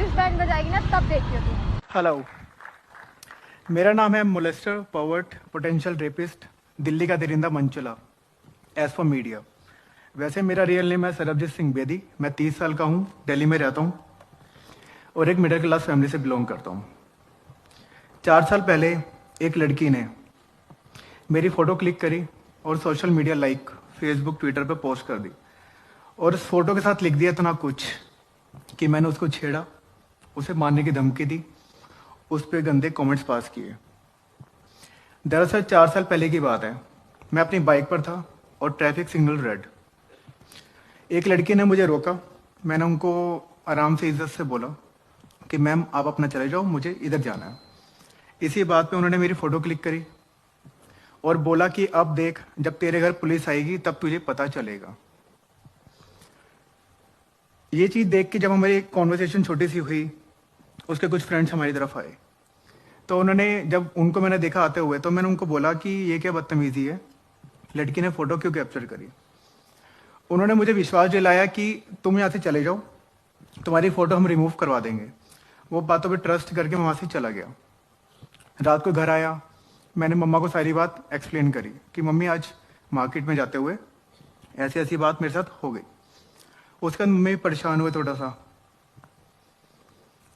Police band बजाएगी ना तब देखियो तू। हेलो, मेरा नाम है मोलेस्टर, पॉवर्ट, पोटेंशियल रेपिस्ट, दिल्ली का दरिंदा मंचुला, एज फॉर मीडिया। वैसे मेरा रियल नेम है सरबजीत सिंह बेदी। मैं 30 साल का हूँ, दिल्ली में रहता हूँ और एक मिडिल क्लास फैमिली से बिलोंग करता हूँ। 4 साल पहले एक लड़की ने मेरी फ़ोटो क्लिक करी और social media like Facebook Twitter पे पोस्ट कर दी और उस फोटो के साथ लिख दिया इतना कुछ कि मैंने उसको छेड़ा, उसे मारने की धमकी दी, उस पर गंदे कमेंट्स पास किए। दरअसल 4 साल पहले की बात है। मैं अपनी बाइक पर था और ट्रैफिक सिग्नल रेड। एक लड़की ने मुझे रोका। मैंने उनको आराम से इज्जत से बोला कि मैम आप अपना चले जाओ, मुझे इधर जाना है। इसी बात पे उन्होंने मेरी फ़ोटो क्लिक करी और बोला कि अब देख, जब तेरे घर पुलिस आएगी तब तुझे पता चलेगा। ये चीज़ देख के जब हमारी कॉन्वर्सेशन छोटी सी हुई, उसके कुछ फ्रेंड्स हमारी तरफ आए तो जब उनको मैंने देखा आते हुए तो मैंने उनको बोला कि ये क्या बदतमीजी है, लड़की ने फ़ोटो क्यों कैप्चर करी। उन्होंने मुझे विश्वास दिलाया कि तुम यहाँ से चले जाओ, तुम्हारी फ़ोटो हम रिमूव करवा देंगे। वो बातों पे ट्रस्ट करके मैं वहाँ से चला गया। रात को घर आया, मैंने मम्मा को सारी बात एक्सप्लेन करी कि मम्मी आज मार्केट में जाते हुए ऐसी ऐसी बात मेरे साथ हो गई। उसके बाद मम्मी परेशान हुए थोड़ा सा।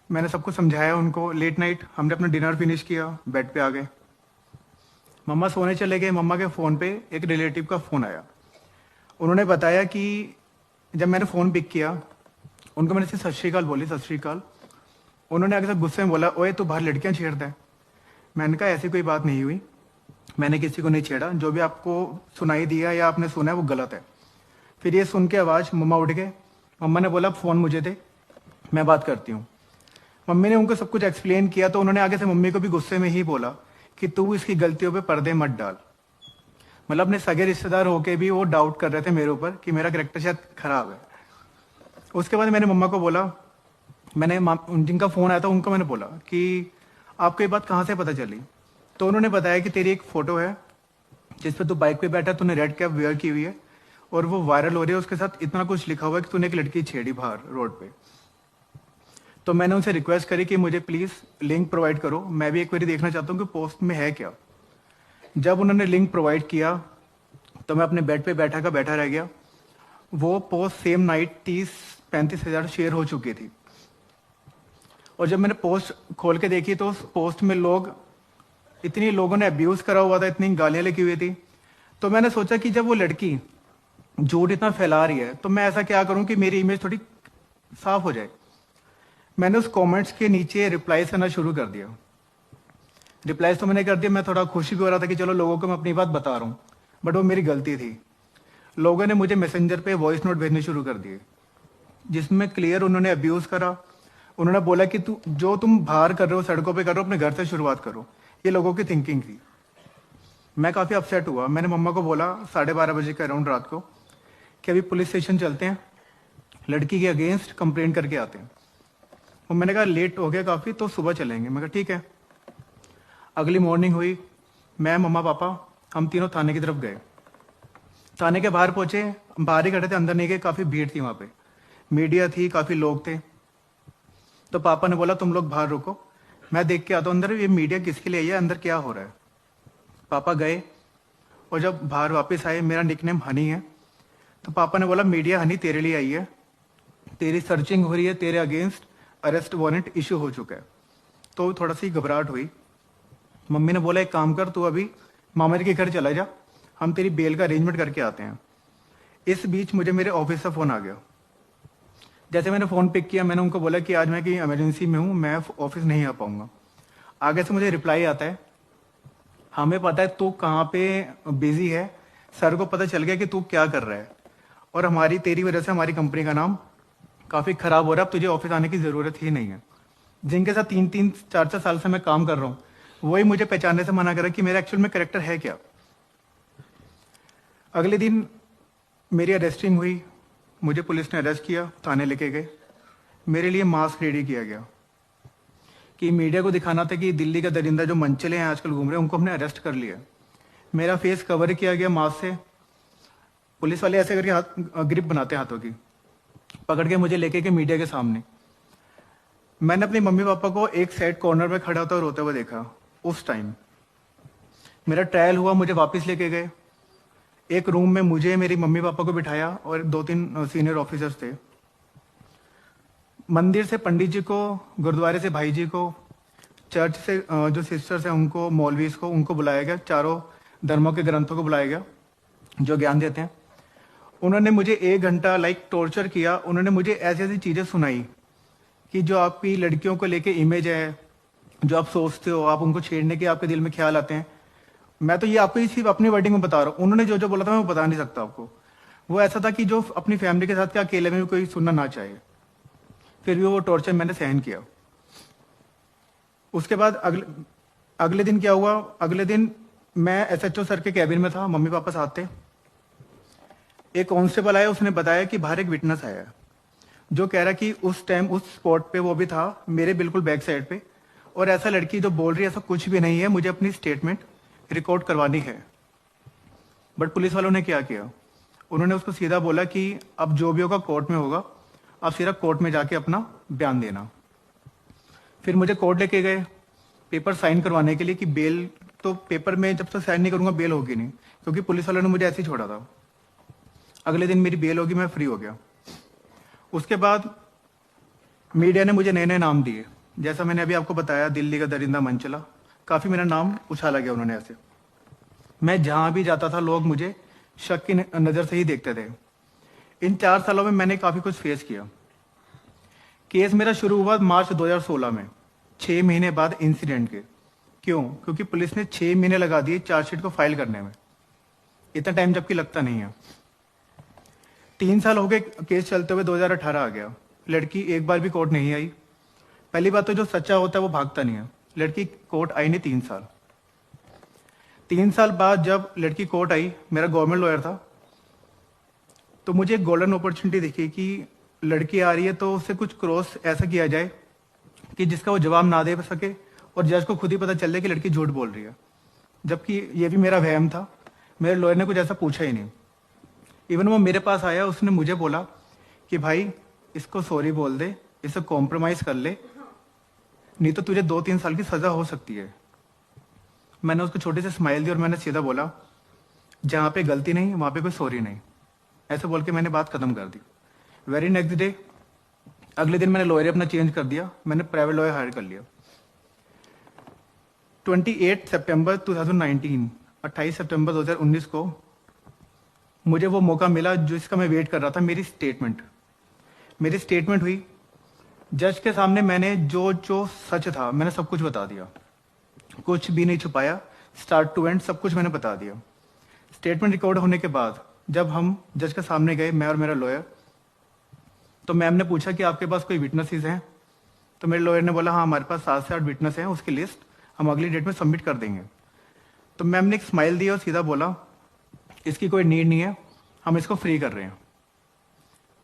मैंने सबको समझाया उनको। लेट नाइट हमने अपना डिनर फिनिश किया, बेड पे आ गए। मम्मा सोने चले गए। मम्मा के फ़ोन पे एक रिलेटिव का फ़ोन आया। उन्होंने बताया कि जब मैंने फ़ोन पिक किया, उनको मैंने सिर्फ सत श्री अकाल बोली, सत श्री अकाल। उन्होंने आगे से गुस्से में बोला, ओए तू बाहर लड़कियां छेड़ता है। मैंने कहा ऐसी कोई बात नहीं हुई, मैंने किसी को नहीं छेड़ा, जो भी आपको सुनाई दिया या आपने सुना है वो गलत है। फिर ये सुन के आवाज़ मम्मा उठ गए। मम्मा ने बोला फ़ोन मुझे दे, मैं बात करती हूँ। मम्मी ने उनको सब कुछ एक्सप्लेन किया तो उन्होंने आगे से मम्मी को भी गुस्से में ही बोला कि तू इसकी गलतियों पे पर्दे मत डाल। मतलब अपने सगे रिश्तेदार होके भी वो डाउट कर रहे थे मेरे ऊपर कि मेरा कैरेक्टर शायद खराब है। उसके बाद मैंने मम्मा को बोला, जिनका फ़ोन आया था उनको मैंने बोला कि आपको ये बात कहाँ से पता चली। तो उन्होंने बताया कि तेरी एक फ़ोटो है जिस पर तू बाइक पे बैठा, तूने रेड कैप वेयर की हुई है और वो वायरल हो रही है। उसके साथ इतना कुछ लिखा हुआ है कि तूने एक लड़की छेड़ी बाहर रोड पे। तो मैंने उनसे रिक्वेस्ट करी कि मुझे प्लीज़ लिंक प्रोवाइड करो, मैं भी एक बार देखना चाहता हूँ कि पोस्ट में है क्या। जब उन्होंने लिंक प्रोवाइड किया तो मैं अपने बेड पे बैठा रह गया। वो पोस्ट सेम नाइट 30-35 हज़ार शेयर हो चुकी थी। और जब मैंने पोस्ट खोल के देखी तो उस पोस्ट में इतनी लोगों ने अब्यूज़ करा हुआ था, इतनी गालियाँ लिखी हुई थी। तो मैंने सोचा कि जब वो लड़की झूठ इतना फैला रही है तो मैं ऐसा क्या करूं कि मेरी इमेज थोड़ी साफ हो जाए। मैंने उस कमेंट्स के नीचे रिप्लाईज करना शुरू कर दिया। रिप्लाईज तो मैंने कर दिया, मैं थोड़ा खुशी भी हो रहा था कि चलो लोगों को मैं अपनी बात बता रहा हूँ, बट वो मेरी गलती थी। लोगों ने मुझे मैसेंजर पे वॉइस नोट भेजने शुरू कर दिए जिसमें क्लियर उन्होंने अब्यूज़ करा। उन्होंने बोला कि तुम बाहर कर रहे हो, सड़कों पे कर रहे हो, अपने घर से शुरुआत करो। ये लोगों की थिंकिंग थी। मैं काफ़ी अपसेट हुआ। मैंने मम्मा को बोला 12:30 बजे के अराउंड रात को कि अभी पुलिस स्टेशन चलते हैं, लड़की के अगेंस्ट कंप्लेंट करके आते हैं। और मैंने कहा लेट हो गया काफ़ी, तो सुबह चलेंगे। मैं कहा ठीक है। अगली मॉर्निंग हुई, मैं मम्मा पापा हम तीनों थाने की तरफ गए। थाने के बाहर पहुंचे, बाहर ही खड़े थे, अंदर नहीं गए। काफ़ी भीड़ थी वहाँ पे, मीडिया थी, काफ़ी लोग थे। तो पापा ने बोला तुम लोग बाहर रुको, मैं देख के आता हूँ अंदर ये मीडिया किसके लिए आई है, अंदर क्या हो रहा है। पापा गए और जब बाहर वापस आए, मेरा निकनेम हनी है, तो पापा ने बोला मीडिया हनी तेरे लिए आई है, तेरी सर्चिंग हो रही है, तेरे अगेंस्ट अरेस्ट वारंट इशू हो चुका है। तो थोड़ा सी घबराहट हुई। मम्मी ने बोला एक काम कर, तू अभी मामा जी के घर चला जा, हम तेरी बेल का अरेंजमेंट करके आते हैं। इस बीच मुझे मेरे ऑफिस से फ़ोन आ गया। जैसे मैंने फ़ोन पिक किया, मैंने उनको बोला कि आज मैं कहीं इमरजेंसी में हूँ, मैं ऑफिस नहीं आ पाऊंगा। आगे से मुझे रिप्लाई आता है, हमें पता है तू कहाँ पे बिजी है, सर को पता चल गया कि तू क्या कर रहा है और तेरी वजह से हमारी कंपनी का नाम काफ़ी ख़राब हो रहा है, अब तुझे ऑफिस आने की ज़रूरत ही नहीं है। जिनके साथ 3-4 साल से मैं काम कर रहा हूँ वही मुझे पहचानने से मना करा कि मेरा एक्चुअल में करेक्टर है क्या। अगले दिन मेरी अरेस्टिंग हुई, मुझे पुलिस ने अरेस्ट किया, थाने लेके गए। मेरे लिए मास्क रेडी किया गया कि मीडिया को दिखाना था कि दिल्ली का दरिंदा जो मंचले हैं आजकल घूम रहे हैं, उनको हमने अरेस्ट कर लिया। मेरा फेस कवर किया गया मास्क से। पुलिस वाले ऐसे करके हाथ ग्रिप बनाते हाथों की, पकड़ के मुझे लेके गए मीडिया के सामने। मैंने अपनी मम्मी पापा को एक साइड कॉर्नर में खड़ा होता हुए रोते हुए देखा। उस टाइम मेरा ट्रायल हुआ, मुझे वापस लेके गए। एक रूम में मुझे, मेरी मम्मी पापा को बिठाया और 2-3 सीनियर ऑफिसर्स थे। मंदिर से पंडित जी को, गुरुद्वारे से भाई जी को, चर्च से जो सिस्टर्स हैं उनको, मौलवीज को, उनको बुलाया गया। चारों धर्मों के ग्रंथों को बुलाया गया जो ज्ञान देते हैं। उन्होंने मुझे 1 घंटा टॉर्चर किया। उन्होंने मुझे ऐसी ऐसी चीजें सुनाई कि जो आपकी लड़कियों को लेके इमेज है, जो आप सोचते हो, आप उनको छेड़ने के आपके दिल में ख्याल आते हैं। मैं तो ये आपको ही सिर्फ अपनी वर्डिंग में बता रहा हूँ। उन्होंने जो जो बोला था मैं वो बता नहीं सकता आपको। वो ऐसा था कि जो अपनी फैमिली के साथ क्या अकेले में भी कोई सुनना ना चाहे। फिर भी वो टॉर्चर मैंने सहन किया। उसके बाद अगले दिन क्या हुआ? अगले दिन मैं एसएचओ सर के कैबिन में था, मम्मी पापा साथ थे। एक कांस्टेबल आया, उसने बताया कि बाहर एक विटनेस आया है जो कह रहा कि उस टाइम उस स्पॉट पे वो भी था, मेरे बिल्कुल बैक साइड पे, और ऐसा लड़की जो बोल रही है ऐसा कुछ भी नहीं है, मुझे अपनी स्टेटमेंट रिकॉर्ड करवानी है। बट पुलिस वालों ने क्या किया? उन्होंने उसको सीधा बोला कि अब जो भी होगा कोर्ट में होगा, आप सीधा कोर्ट में जाके अपना बयान देना। फिर मुझे कोर्ट लेके गए पेपर साइन करवाने के लिए कि बेल, तो पेपर में जब तक साइन नहीं करूंगा बेल होगी नहीं, क्योंकि पुलिस वालों ने मुझे ऐसे ही छोड़ा था। अगले दिन मेरी बेल होगी, मैं फ्री हो गया। उसके बाद मीडिया ने मुझे नए नए नाम दिए। जैसा मैंने अभी आपको बताया, दिल्ली का दरिंदा मंचला, काफी मेरा नाम उछाला गया उन्होंने ऐसे। मैं जहां भी जाता था लोग मुझे शक की नजर से ही देखते थे। इन 4 सालों में मैंने काफी कुछ फेस किया। केस मेरा शुरू हुआ मार्च 2016 में, 6 महीने बाद इंसिडेंट के। क्यों? क्योंकि पुलिस ने 6 महीने लगा दिए चार्जशीट को फाइल करने में। इतना टाइम जबकि लगता नहीं है। 3 साल हो गए केस चलते हुए, 2018 आ गया। लड़की एक बार भी कोर्ट नहीं आई। पहली बात तो जो सच्चा होता है वो भागता नहीं है। लड़की कोर्ट आई नहीं 3 साल। 3 साल बाद जब लड़की कोर्ट आई, मेरा गवर्नमेंट लॉयर था, तो मुझे एक गोल्डन अपॉर्चुनिटी दिखी कि लड़की आ रही है तो उससे कुछ क्रॉस ऐसा किया जाए कि जिसका वो जवाब ना दे सके और जज को खुद ही पता चल जाए कि लड़की झूठ बोल रही है। जबकि ये भी मेरा वहम था। मेरे लॉयर ने कुछ ऐसा पूछा ही नहीं। इवन वो मेरे पास आया, उसने मुझे बोला कि भाई इसको सॉरी बोल दे, इसे कॉम्प्रोमाइज कर ले, नहीं तो तुझे 2-3 साल की सजा हो सकती है। मैंने उसको छोटी सी स्माइल दी और मैंने सीधा बोला, जहां पे गलती नहीं वहां पे कोई सॉरी नहीं। ऐसे बोल के मैंने बात खत्म कर दी। वेरी नेक्स्ट डे, अगले दिन मैंने लॉयर अपना चेंज कर दिया, मैंने प्राइवेट लॉयर हायर कर लिया। 28 सितंबर 2019, 28 सितंबर 2019 को मुझे वो मौका मिला जिसका मैं वेट कर रहा था, मेरी स्टेटमेंट हुई। जज के सामने मैंने जो जो सच था मैंने सब कुछ बता दिया, कुछ भी नहीं छुपाया। स्टार्ट टू एंड सब कुछ मैंने बता दिया। स्टेटमेंट रिकॉर्ड होने के बाद जब हम जज के सामने गए, मैं और मेरा लॉयर, तो मैम ने पूछा कि आपके पास कोई विटनेसेस हैं? तो मेरे लॉयर ने बोला हाँ हमारे पास 7 से 8 विटनेस हैं, उसकी लिस्ट हम अगली डेट में सबमिट कर देंगे। तो मैम ने एक स्माइल दी और सीधा बोला इसकी कोई नीड नहीं है, हम इसको फ्री कर रहे हैं।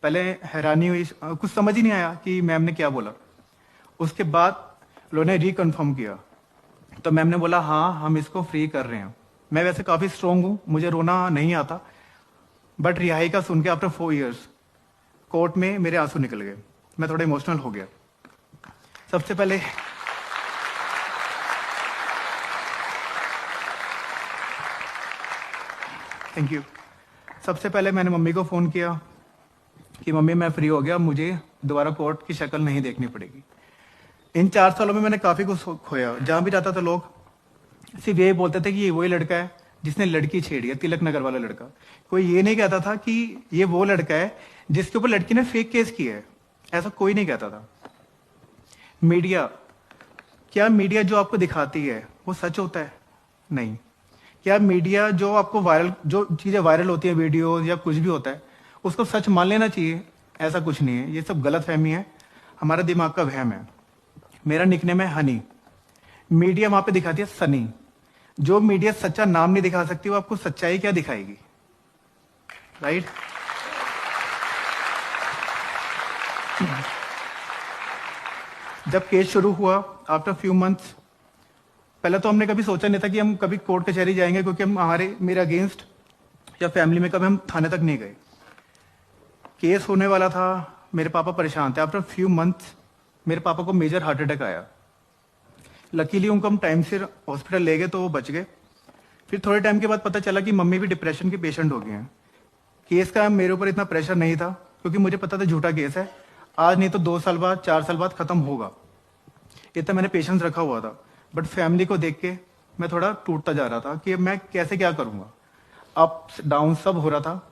पहले हैरानी हुई, कुछ समझ ही नहीं आया कि मैम ने क्या बोला। उसके बाद लॉयर ने रिकन्फर्म किया, तो मैम ने बोला हाँ हम इसको फ्री कर रहे हैं। मैं वैसे काफी स्ट्रांग हूँ, मुझे रोना नहीं आता, बट रिहाई का सुन के आफ्टर 4 इयर्स कोर्ट में मेरे आंसू निकल गए। मैं थोड़ा इमोशनल हो गया। सबसे पहले थैंक यू। सबसे पहले मैंने मम्मी को फोन किया कि मम्मी मैं फ्री हो गया, मुझे दोबारा कोर्ट की शक्ल नहीं देखनी पड़ेगी। इन 4 सालों में मैंने काफी कुछ खोया। जहां भी जाता था लोग सिर्फ ये बोलते थे कि ये वही लड़का है जिसने लड़की छेड़ी है, तिलक नगर वाला लड़का। कोई ये नहीं कहता था कि ये वो लड़का है जिसके ऊपर लड़की ने फेक केस किया है। ऐसा कोई नहीं कहता था। मीडिया, क्या मीडिया जो आपको दिखाती है वो सच होता है? नहीं। क्या मीडिया जो आपको वायरल, जो चीजें वायरल होती है, वीडियो या कुछ भी होता है, उसको सच मान लेना चाहिए? ऐसा कुछ नहीं है। ये सब गलत फहमी है, हमारा दिमाग का वहम है। मेरा निकनेम है हनी। मीडिया वहां पे दिखाती है सनी। जो मीडिया सच्चा नाम नहीं दिखा सकती वो आपको सच्चाई क्या दिखाएगी? राइट? जब केस शुरू हुआ आफ्टर फ्यू मंथ्स, पहले तो हमने कभी सोचा नहीं था कि हम कभी कोर्ट कचहरी जाएंगे, क्योंकि हम मेरे अगेंस्ट या फैमिली में कभी हम थाने तक नहीं गए। केस होने वाला था, मेरे पापा परेशान थे। आफ्टर फ्यू मंथ्स मेरे पापा को मेजर हार्ट अटैक आया। लकीली उनको हम टाइम से हॉस्पिटल ले गए तो वो बच गए। फिर थोड़े टाइम के बाद पता चला कि मम्मी भी डिप्रेशन के पेशेंट हो गए हैं। केस का मेरे ऊपर इतना प्रेशर नहीं था क्योंकि मुझे पता था झूठा केस है, आज नहीं तो 2 साल बाद 4 साल बाद खत्म होगा, इतना मैंने पेशेंस रखा हुआ था। बट फैमिली को देख के मैं थोड़ा टूटता जा रहा था कि मैं कैसे क्या करूंगा। अप डाउन सब हो रहा था,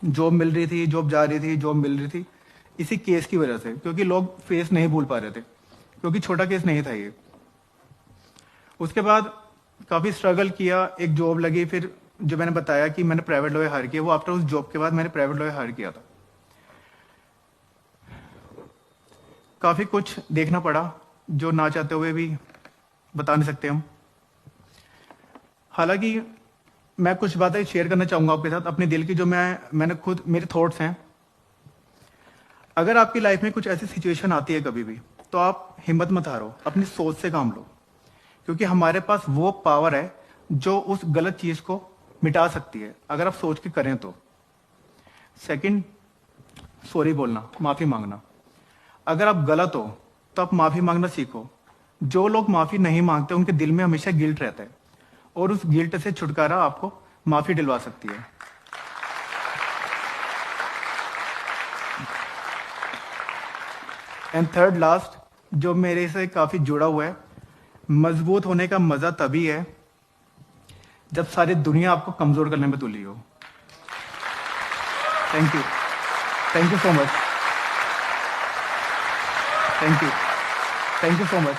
जॉब मिल रही थी, जॉब जा रही थी, जॉब मिल रही थी, इसी केस की वजह से, क्योंकि लोग फेस नहीं भूल पा रहे थे, क्योंकि छोटा केस नहीं था ये। उसके बाद काफी स्ट्रगल किया, एक जॉब लगी, फिर जो मैंने बताया कि मैंने प्राइवेट लॉयर हायर किया, वो आफ्टर उस जॉब के बाद मैंने प्राइवेट लॉयर हायर किया था। काफी कुछ देखना पड़ा जो ना चाहते हुए भी बता नहीं सकते हम। हालांकि मैं कुछ बातें शेयर करना चाहूंगा आपके साथ अपने दिल की, जो मैंने खुद, मेरे थॉट्स हैं। अगर आपकी लाइफ में कुछ ऐसी सिचुएशन आती है कभी भी, तो आप हिम्मत मत हारो, अपनी सोच से काम लो, क्योंकि हमारे पास वो पावर है जो उस गलत चीज को मिटा सकती है, अगर आप सोच के करें तो। सेकंड, सॉरी बोलना, माफी मांगना। अगर आप गलत हो तो आप माफी मांगना सीखो। जो लोग माफी नहीं मांगते उनके दिल में हमेशा गिल्ट रहता है, और उस गिल्ट से छुटकारा आपको माफी दिलवा सकती है। एंड थर्ड लास्ट, जो मेरे से काफी जुड़ा हुआ है, मजबूत होने का मजा तभी है जब सारी दुनिया आपको कमजोर करने में तुली हो। Thank you, thank you so much, thank you, thank you so much.